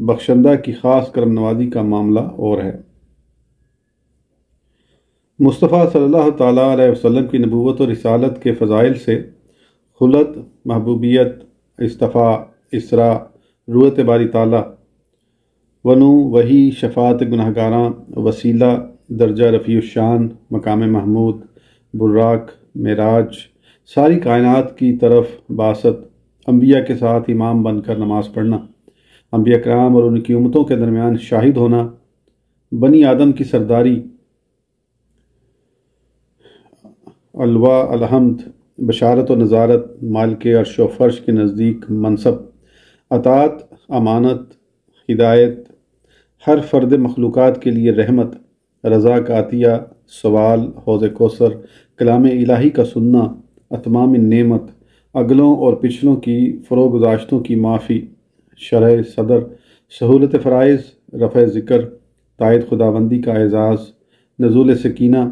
بخشندہ کی خاص کرم نوازی کا معاملہ اور ہے۔ مصطفیٰ صلی اللہ تعالیٰ علیہ وسلم کی نبوت و رسالت کے فضائل سے خلت، محبوبیت، اصطفاء، اسراء، رویت باری تعالیٰ، ونو، وحی، شفاعت گناہگاراں، وسیلہ، درجہ رفیع الشان، مقام محمود، براق، معراج، ساری کائنات کی طرف بعثت، انبیاء کے ساتھ امام بن کر نماز پڑھنا، انبیاء کرام اور ان کی امتوں کے درمیان شاہد ہونا، بنی آدم کی سرداری، الوا، الحمد، بشارت و نظارت، مالک عرش و فرش کے نزدیک منصب، اطاعت، امانت، ہدایت، ہر فرد مخلوقات کے لیے رحمت، رضا کا عطیہ، سوال، حوض کوثر، کلام الہی کا سننا، اتمام نعمت، اگلوں اور پچھلوں کی فروگزاشتوں کی معافی، شرح صدر، سہولت فرائض، رفع ذکر، تائید خداوندی کا اعزاز، نزول سکینہ،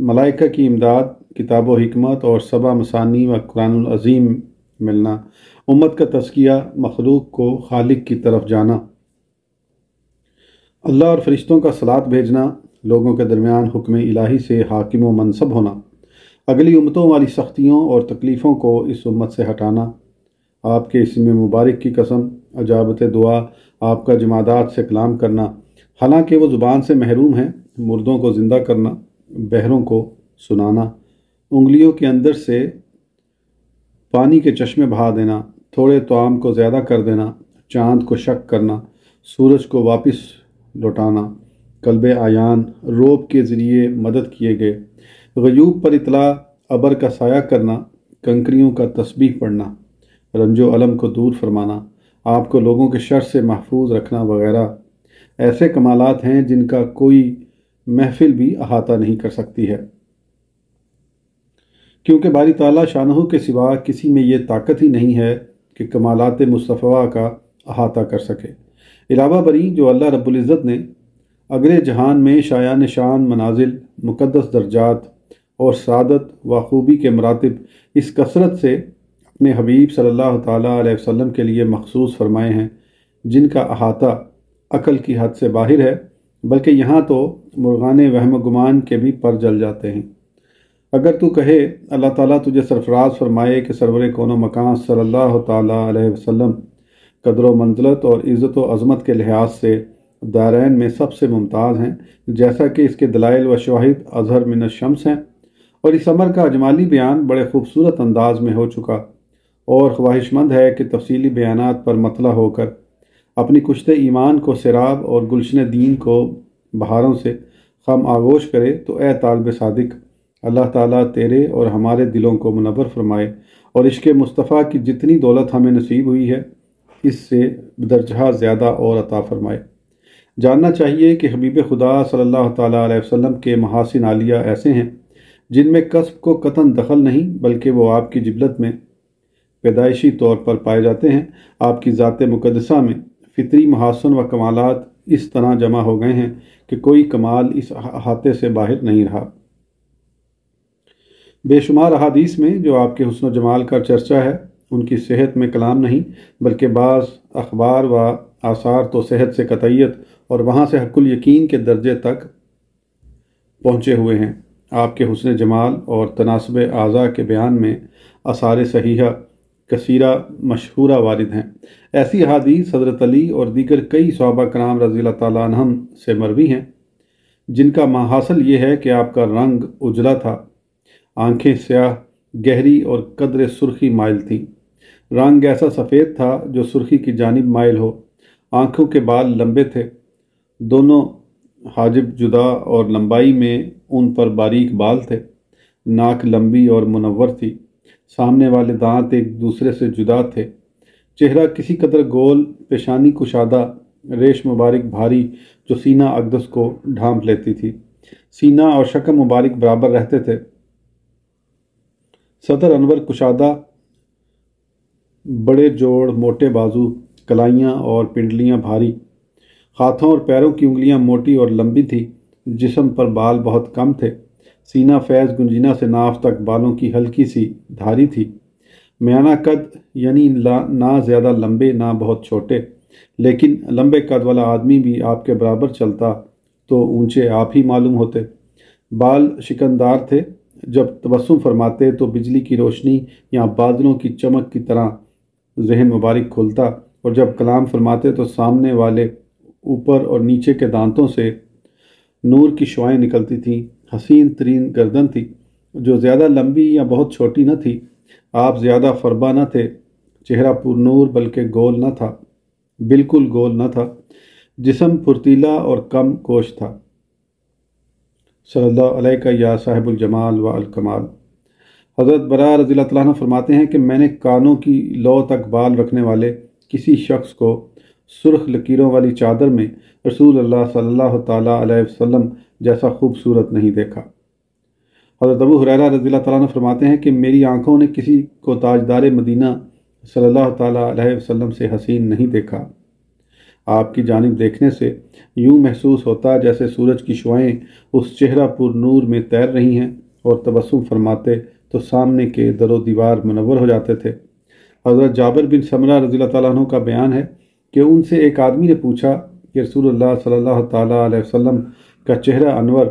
ملائکہ کی امداد، کتاب و حکمت اور 7 مثانی و قرآن العظیم ملنا، امت کا تزکیہ، مخلوق کو خالق کی طرف جانا، اللہ اور فرشتوں کا صلات بھیجنا، لوگوں کے درمیان حکم الہی سے حاکم و منصب ہونا، اگلی امتوں والی سختیوں اور تکلیفوں کو اس امت سے ہٹانا، آپ کے اسم مبارک کی قسم، اجابت دعا، آپ کا جمادات سے کلام کرنا، حالانکہ وہ زبان سے محروم ہیں، مردوں کو زندہ کرنا، بہروں کو سنانا، انگلیوں کے اندر سے پانی کے چشمے بہا دینا، تھوڑے طعام کو زیادہ کر دینا، چاند کو شق کرنا، سورج کو واپس لوٹانا، قلب آیان، روب کے ذریعے مدد کیے گئے، غیوب پر اطلاع، ابر کا سایہ کرنا، کنکریوں کا تسبیح پڑھنا، رنج و الم کو دور فرمانا، آپ کو لوگوں کے شر سے محفوظ رکھنا وغیرہ ایسے کمالات ہیں جن کا کوئی محفل بھی احاطہ نہیں کر سکتی ہے، کیونکہ باری تعالیٰ شانہ کے سوا کسی میں یہ طاقت ہی نہیں ہے کہ کمالات مصطفیٰ کا احاطہ کر سکے۔ علاوہ بری جو اللہ رب العزت نے اگلے جہان میں شایان شان منازل، مقدس درجات اور سعادت و خوبی کے مراتب اس کثرت سے اپنے حبیب صلی اللہ تعالیٰ علیہ وسلم کے لیے مخصوص فرمائے ہیں، جن کا احاطہ عقل کی حد سے باہر ہے، بلکہ یہاں تو مرغان وہم و گمان کے بھی پر جل جاتے ہیں۔ اگر تو کہے اللہ تعالیٰ تجھے سرفراز فرمائے کہ سرور کون و مکان صلی اللہ تعالیٰ علیہ وسلم قدر و منزلت اور عزت و عظمت کے لحاظ سے دارین میں سب سے ممتاز ہیں، جیسا کہ اس کے دلائل و شواہد اظہر من الشمس ہیں، اور اس امر کا اجمالی بیان بڑے خوبصورت انداز میں ہو چکا، اور خواہش مند ہے کہ تفصیلی بیانات پر مطلع ہو کر اپنی کشت ایمان کو سیراب اور گلشن دین کو بہاروں سے خم آغوش کرے، تو اے طالب صادق، اللہ تعالیٰ تیرے اور ہمارے دلوں کو منور فرمائے، اور عشق مصطفیٰ کی جتنی دولت ہمیں نصیب ہوئی ہے اس سے بدرجہ زیادہ اور عطا فرمائے۔ جاننا چاہیے کہ حبیب خدا صلی اللہ تعالیٰ علیہ وسلم کے محاسن عالیہ ایسے ہیں جن میں کسب کو قطعاً دخل نہیں، بلکہ وہ آپ کی جبلت میں پیدائشی طور پر پائے جاتے ہیں۔ آپ کی ذات مقدسہ میں فطری محاسن و کمالات اس طرح جمع ہو گئے ہیں کہ کوئی کمال اس احاطے سے باہر نہیں رہا۔ بے شمار احادیث میں جو آپ کے حسن و جمال کا چرچا ہے، ان کی صحت میں کلام نہیں، بلکہ بعض اخبار و آثار تو صحت سے قطعیت اور وہاں سے حق الیقین کے درجے تک پہنچے ہوئے ہیں۔ آپ کے حسن جمال اور تناسب اعضاء کے بیان میں آثار صحیحہ کثیرہ مشہورہ وارد ہیں۔ ایسی احادیث حضرت علی اور دیگر کئی صحابہ کرام رضی اللہ تعالیٰ عنہم سے مروی ہیں، جن کا محاصل یہ ہے کہ آپ کا رنگ اجلا تھا، آنکھیں سیاہ، گہری اور قدر سرخی مائل تھیں، رنگ ایسا سفید تھا جو سرخی کی جانب مائل ہو، آنکھوں کے بال لمبے تھے، دونوں حاجب جدا اور لمبائی میں ان پر باریک بال تھے، ناک لمبی اور منور تھی، سامنے والے دانت ایک دوسرے سے جدا تھے، چہرہ کسی قدر گول، پیشانی کشادہ، ریش مبارک بھاری جو سینہ اقدس کو ڈھانپ لیتی تھی، سینہ اور شکم مبارک برابر رہتے تھے، صدر انور کشادہ، بڑے جوڑ، موٹے بازو، کلائیاں اور پنڈلیاں بھاری، ہاتھوں اور پیروں کی انگلیاں موٹی اور لمبی تھی، جسم پر بال بہت کم تھے، سینہ فیض گنجینہ سے ناف تک بالوں کی ہلکی سی دھاری تھی، میانہ قد یعنی نہ زیادہ لمبے نہ بہت چھوٹے، لیکن لمبے قد والا آدمی بھی آپ کے برابر چلتا تو اونچے آپ ہی معلوم ہوتے۔ بال شکندار تھے، جب تبسم فرماتے تو بجلی کی روشنی یا بادلوں کی چمک کی طرح ذہن مبارک کھلتا، اور جب کلام فرماتے تو سامنے والے اوپر اور نیچے کے دانتوں سے نور کی شعائیں نکلتی تھیں۔ حسین ترین گردن تھی، جو زیادہ لمبی یا بہت چھوٹی نہ تھی۔ آپ زیادہ فربا نہ تھے، چہرہ پر نور بلکہ گول نہ تھا، بالکل گول نہ تھا۔ جسم پھرتیلا اور کم گوشت تھا۔ صلی اللہ علیہ یا صاحب الجمال و الکمال۔ حضرت براء رضی اللہ تعالیٰ عنہ فرماتے ہیں کہ میں نے کانوں کی لو تک بال رکھنے والے کسی شخص کو سرخ لکیروں والی چادر میں رسول اللہ صلی اللہ تعالیٰ علیہ وسلم جیسا خوبصورت نہیں دیکھا۔ حضرت ابو ہریرہ رضی اللہ تعالیٰ عنہ فرماتے ہیں کہ میری آنکھوں نے کسی کو تاجدار مدینہ صلی اللہ تعالیٰ علیہ وسلم سے حسین نہیں دیکھا۔ آپ کی جانب دیکھنے سے یوں محسوس ہوتا جیسے سورج کی شعائیں اس چہرہ پر نور میں تیر رہی ہیں، اور تبسم فرماتے تو سامنے کے در و دیوار منور ہو جاتے تھے۔ حضرت جابر بن سمرہ رضی اللہ تعالیٰ عنہ کا بیان ہے کہ ان سے ایک آدمی نے پوچھا کہ رسول اللہ صلی اللہ تعالیٰ علیہ وسلم کا چہرہ انور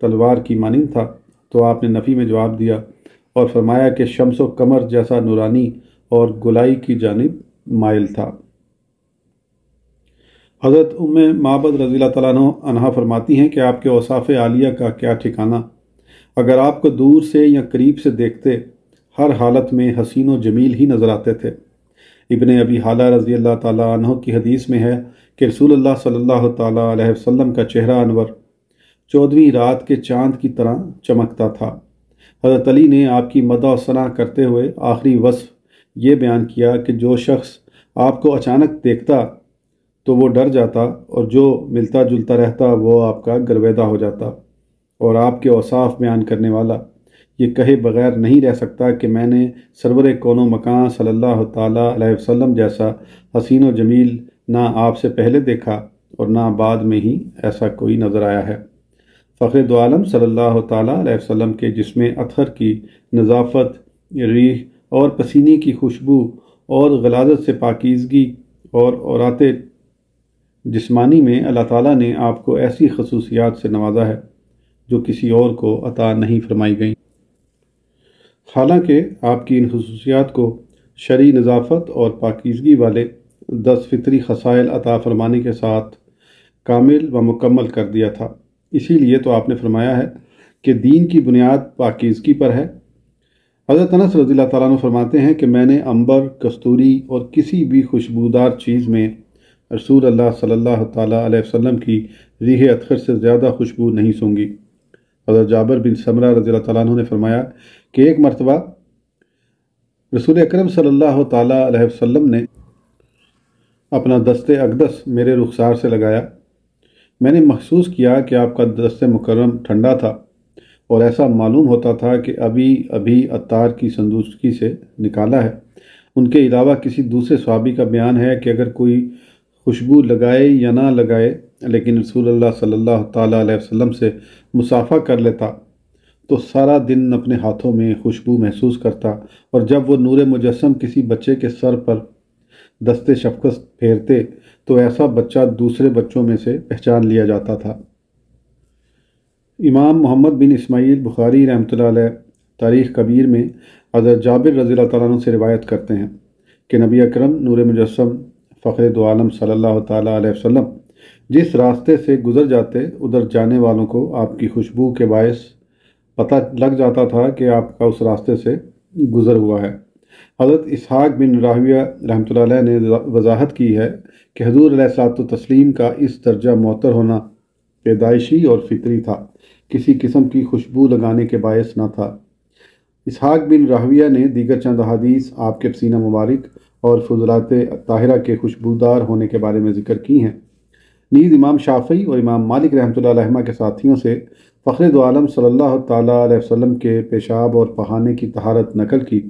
تلوار کی مانند تھا، تو آپ نے نفی میں جواب دیا اور فرمایا کہ شمس و قمر جیسا نورانی اور گلائی کی جانب مائل تھا۔ حضرت ام معبد رضی اللہ تعالیٰ عنہ فرماتی ہیں کہ آپ کے اوصاف عالیہ کا کیا ٹھکانہ، اگر آپ کو دور سے یا قریب سے دیکھتے ہر حالت میں حسین و جمیل ہی نظر آتے تھے۔ ابن ابی حالہ رضی اللہ تعالیٰ عنہ کی حدیث میں ہے کہ رسول اللہ صلی اللہ تعالیٰ علیہ وسلم کا چہرہ انور 14ویں رات کے چاند کی طرح چمکتا تھا۔ حضرت علی نے آپ کی مدح و ثنا کرتے ہوئے آخری وصف یہ بیان کیا کہ جو شخص آپ کو اچانک دیکھتا تو وہ ڈر جاتا، اور جو ملتا جلتا رہتا وہ آپ کا گرویدہ ہو جاتا، اور آپ کے اوصاف بیان کرنے والا یہ کہے بغیر نہیں رہ سکتا کہ میں نے سرور کون و مکان صلی اللہ تعالیٰ علیہ وسلم جیسا حسین و جمیل نہ آپ سے پہلے دیکھا اور نہ بعد میں ہی ایسا کوئی نظر آیا ہے۔ فخر دو عالم صلی اللہ تعالیٰ علیہ وسلم کے جسم اطہر کی نظافت، ریح اور پسینے کی خوشبو اور غلاظت سے پاکیزگی اور عورات جسمانی میں اللہ تعالیٰ نے آپ کو ایسی خصوصیات سے نوازا ہے جو کسی اور کو عطا نہیں فرمائی گئیں۔ حالانکہ آپ کی ان خصوصیات کو شرعی نظافت اور پاکیزگی والے 10 فطری خصائل عطا فرمانے کے ساتھ کامل و مکمل کر دیا تھا۔ اسی لیے تو آپ نے فرمایا ہے کہ دین کی بنیاد پاکیزگی پر ہے۔ حضرت انس رضی اللہ تعالیٰ عنہ فرماتے ہیں کہ میں نے عنبر، کستوری اور کسی بھی خوشبودار چیز میں رسول اللہ صلی اللہ تعالیٰ علیہ وسلم کی ریح اطہر سے زیادہ خوشبو نہیں سونگھی۔ حضرت جابر بن سمرہ رضی اللہ تعالیٰ عنہ نے فرمایا کہ ایک مرتبہ رسول اکرم صلی اللہ تعالیٰ علیہ وسلم نے اپنا دست اقدس میرے رخسار سے لگایا۔ میں نے محسوس کیا کہ آپ کا دست مکرم ٹھنڈا تھا، اور ایسا معلوم ہوتا تھا کہ ابھی عطار کی صندوقی سے نکالا ہے۔ ان کے علاوہ کسی دوسرے صحابی کا بیان ہے کہ اگر کوئی خوشبو لگائے یا نہ لگائے لیکن رسول اللہ صلی اللہ تعالیٰ علیہ وسلم سے مصافحہ کر لیتا تو سارا دن اپنے ہاتھوں میں خوشبو محسوس کرتا، اور جب وہ نور مجسم کسی بچے کے سر پر دست شفقت پھیرتے تو ایسا بچہ دوسرے بچوں میں سے پہچان لیا جاتا تھا۔ امام محمد بن اسماعیل بخاری رحمۃ اللہ علیہ تاریخ کبیر میں حضرت جابر رضی اللہ تعالیٰ عنہ سے روایت کرتے ہیں کہ نبی اکرم نور مجسم فخر دو عالم صلی اللہ تعالیٰ علیہ وسلم جس راستے سے گزر جاتے ادھر جانے والوں کو آپ کی خوشبو کے باعث پتہ لگ جاتا تھا کہ آپ کا اس راستے سے گزر ہوا ہے۔ حضرت اسحاق بن راہویہ رحمۃ اللہ علیہ نے وضاحت کی ہے کہ حضور علیہ الصلوۃ والتسلیم کا اس درجہ معطر ہونا پیدائشی اور فطری تھا، کسی قسم کی خوشبو لگانے کے باعث نہ تھا۔ اسحاق بن راہویہ نے دیگر چند احادیث آپ کے پسینہ مبارک اور فضلات طاہرہ کے خوشبودار ہونے کے بارے میں ذکر کی ہیں۔ نیز امام شافعی اور امام مالک رحمۃ اللہ علیہ کے ساتھیوں سے فخر دو عالم صلی اللہ تعالیٰ علیہ وسلم کے پیشاب اور پہانے کی طہارت نقل کی،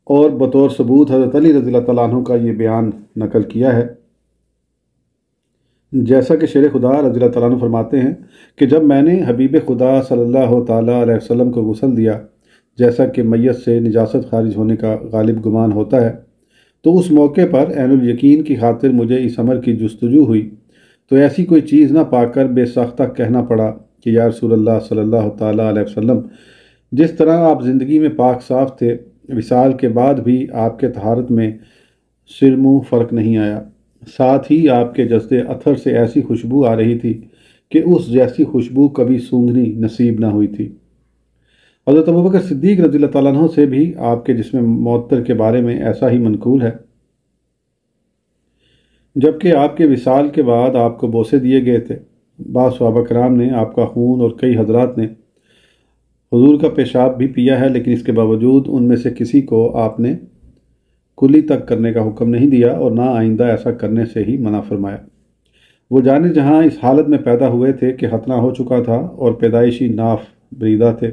اور بطور ثبوت حضرت علی رضی اللہ تعالیٰ عنہ کا یہ بیان نقل کیا ہے، جیسا کہ شیر خدا رضی اللہ تعالیٰ عنہ فرماتے ہیں کہ جب میں نے حبیب خدا صلی اللہ تعالیٰ علیہ وسلم کو غسل دیا جیسا کہ میت سے نجاست خارج ہونے کا غالب گمان ہوتا ہے، تو اس موقع پر عین الیقین کی خاطر مجھے اس امر کی جستجو ہوئی تو ایسی کوئی چیز نہ پا کر بے ساختہ کہنا پڑا کہ یا رسول اللہ صلی اللہ تعالیٰ علیہ وسلم، جس طرح آپ زندگی میں پاک صاف تھے، وصال کے بعد بھی آپ کے طہارت میں سرمو فرق نہیں آیا، ساتھ ہی آپ کے جسد اطہر سے ایسی خوشبو آ رہی تھی کہ اس جیسی خوشبو کبھی سونگھنی نصیب نہ ہوئی تھی۔ حضرت ابوبکر صدیق رضی اللہ تعالیٰ عنہ سے بھی آپ کے جسم معطر کے بارے میں ایسا ہی منقول ہے، جبکہ آپ کے وصال کے بعد آپ کو بوسے دیے گئے تھے۔ بعض صحابہ کرام نے آپ کا خون اور کئی حضرات نے حضور کا پیشاب بھی پیا ہے، لیکن اس کے باوجود ان میں سے کسی کو آپ نے کلی تک کرنے کا حکم نہیں دیا اور نہ آئندہ ایسا کرنے سے ہی منع فرمایا۔ وہ جانے جہاں اس حالت میں پیدا ہوئے تھے کہ ختنہ ہو چکا تھا اور پیدائشی ناف بریدہ تھے۔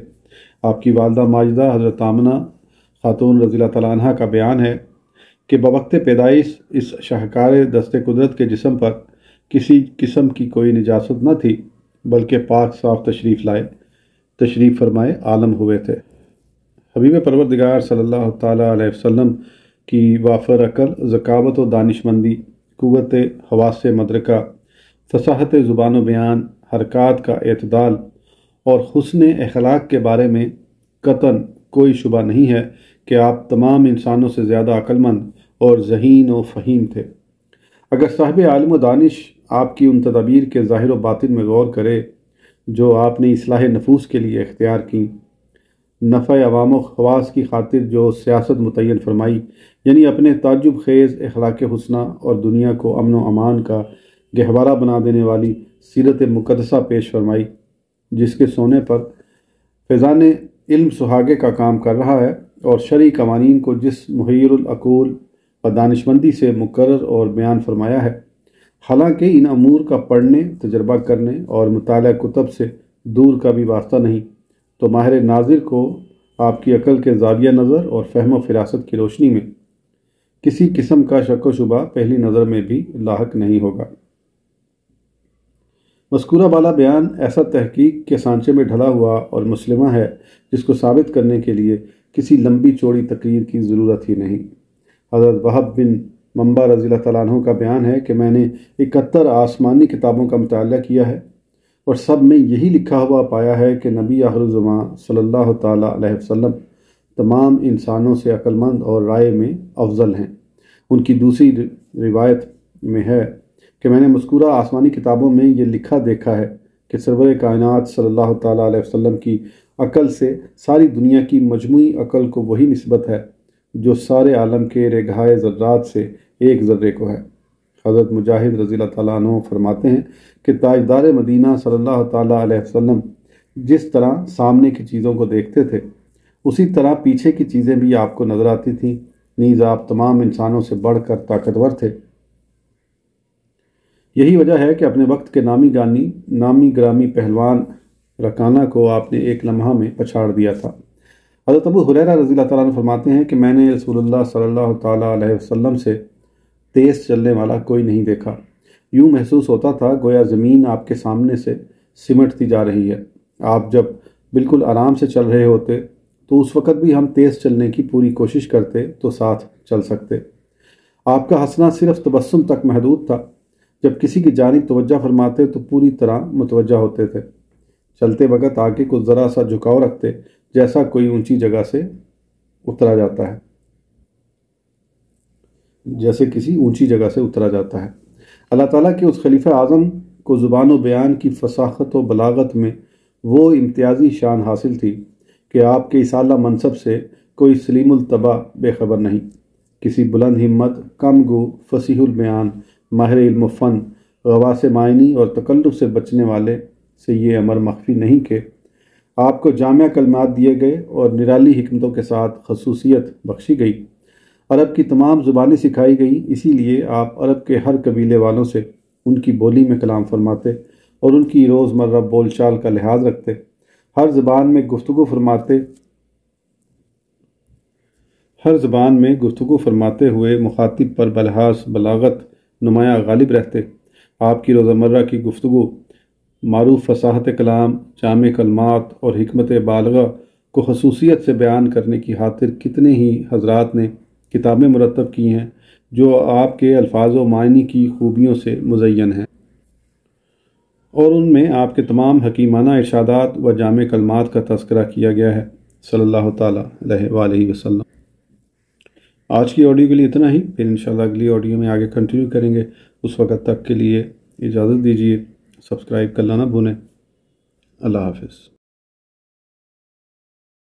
آپ کی والدہ ماجدہ حضرت آمنہ خاتون رضی اللہ تعالیٰ عنہ کا بیان ہے کہ بوقت پیدائش اس شاہکار دست قدرت کے جسم پر کسی قسم کی کوئی نجاست نہ تھی، بلکہ پاک صاف تشریف فرمائے عالم ہوئے تھے۔ حبیب پروردگار صلی اللہ تعالیٰ علیہ وسلم کی وافر عقل، ذکاوت و دانشمندی، قوت حواس مدرکہ، فصاحت زبان و بیان، حرکات کا اعتدال اور حسن اخلاق کے بارے میں قطعاً کوئی شبہ نہیں ہے کہ آپ تمام انسانوں سے زیادہ عقل مند اور ذہین و فہیم تھے۔ اگر صاحب عالم و دانش آپ کی ان تدابیر کے ظاہر و باطن میں غور کرے جو آپ نے اصلاح نفوس کے لیے اختیار کی، نفع عوام و خواص کی خاطر جو سیاست متعین فرمائی، یعنی اپنے تعجب خیز اخلاق حسنہ اور دنیا کو امن و امان کا گہوارہ بنا دینے والی سیرت مقدسہ پیش فرمائی، جس کے سونے پر فیضان علم سہاگے کا کام کر رہا ہے، اور شرعی قوانین کو جس محیر العقول و دانشمندی سے مقرر اور بیان فرمایا ہے، حالانکہ ان امور کا پڑھنے، تجربہ کرنے اور مطالعہ کتب سے دور کا بھی واسطہ نہیں، تو ماہر ناظر کو آپ کی عقل کے زاویہ نظر اور فہم و فراست کی روشنی میں کسی قسم کا شک و شبہ پہلی نظر میں بھی لاحق نہیں ہوگا۔ مذکورہ بالا بیان ایسا تحقیق کے سانچے میں ڈھلا ہوا اور مسلمہ ہے جس کو ثابت کرنے کے لیے کسی لمبی چوڑی تقریر کی ضرورت ہی نہیں۔ حضرت وہب بن منبع رضی اللہ تعالیٰ عنہ کا بیان ہے کہ میں نے 71 آسمانی کتابوں کا مطالعہ کیا ہے اور سب میں یہی لکھا ہوا پایا ہے کہ نبی آخر الزمان صلی اللہ تعالیٰ علیہ وسلم تمام انسانوں سے عقل مند اور رائے میں افضل ہیں۔ ان کی دوسری روایت میں ہے کہ میں نے مذکورہ آسمانی کتابوں میں یہ لکھا دیکھا ہے کہ سرور کائنات صلی اللہ تعالیٰ علیہ وسلم کی عقل سے ساری دنیا کی مجموعی عقل کو وہی نسبت ہے جو سارے عالم کے رگہائے ذرات سے ایک ذرے کو ہے۔ حضرت مجاہد رضی اللہ تعالیٰ عنہ فرماتے ہیں کہ تاجدار مدینہ صلی اللہ تعالیٰ علیہ وسلم جس طرح سامنے کی چیزوں کو دیکھتے تھے، اسی طرح پیچھے کی چیزیں بھی آپ کو نظر آتی تھیں، نیز آپ تمام انسانوں سے بڑھ کر طاقتور تھے۔ یہی وجہ ہے کہ اپنے وقت کے نامی گرامی پہلوان رکانہ کو آپ نے ایک لمحہ میں پچھاڑ دیا تھا۔ حضرت ابو ہریرہ رضی اللہ تعالیٰ عنہ فرماتے ہیں کہ میں نے رسول اللہ صلی اللہ تعالیٰ علیہ وسلم سے تیز چلنے والا کوئی نہیں دیکھا، یوں محسوس ہوتا تھا گویا زمین آپ کے سامنے سے سمٹتی جا رہی ہے۔ آپ جب بالکل آرام سے چل رہے ہوتے تو اس وقت بھی ہم تیز چلنے کی پوری کوشش کرتے تو ساتھ چل سکتے۔ آپ کا ہنسنا صرف تبسم تک محدود تھا، جب کسی کی جانب توجہ فرماتے تو پوری طرح متوجہ ہوتے تھے۔ چلتے وقت آگے کو ذرا سا جھکاؤ رکھتے، جیسا کوئی اونچی جگہ سے اترا جاتا ہے، جیسے کسی اونچی جگہ سے اترا جاتا ہے۔ اللہ تعالیٰ کے اس خلیفہ اعظم کو زبان و بیان کی فصاحت و بلاغت میں وہ امتیازی شان حاصل تھی کہ آپ کے اس اعلیٰ منصب سے کوئی سلیم الطبع بے خبر نہیں۔ کسی بلند ہمت، کم گو، فصیح البیان، ماہر علم و فن، غواص معنی اور تکلف سے بچنے والے سے یہ امر مخفی نہیں کہ آپ کو جامع کلمات دیے گئے اور نرالی حکمتوں کے ساتھ خصوصیت بخشی گئی۔ عرب کی تمام زبانیں سکھائی گئیں، اسی لیے آپ عرب کے ہر قبیلے والوں سے ان کی بولی میں کلام فرماتے اور ان کی روزمرہ بول چال کا لحاظ رکھتے، ہر زبان میں گفتگو فرماتے ہوئے مخاطب پر بلحاظ بلاغت نمایاں غالب رہتے۔ آپ کی روزمرہ کی گفتگو معروف فصاحت کلام، جامع کلمات اور حکمت بالغہ کو خصوصیت سے بیان کرنے کی خاطر کتنے ہی حضرات نے کتابیں مرتب کی ہیں جو آپ کے الفاظ و معنی کی خوبیوں سے مزین ہیں، اور ان میں آپ کے تمام حکیمانہ ارشادات و جامع کلمات کا تذکرہ کیا گیا ہے صلی اللہ تعالیٰ علیہ وآلہ وسلم۔ آج کی آڈیو کے لیے اتنا ہی، پھر انشاءاللہ اگلی آڈیو میں آگے کنٹینیو کریں گے۔ اس وقت تک کے لیے اجازت دیجیے، سبسکرائب کرنا نہ بھولیں۔ اللہ حافظ۔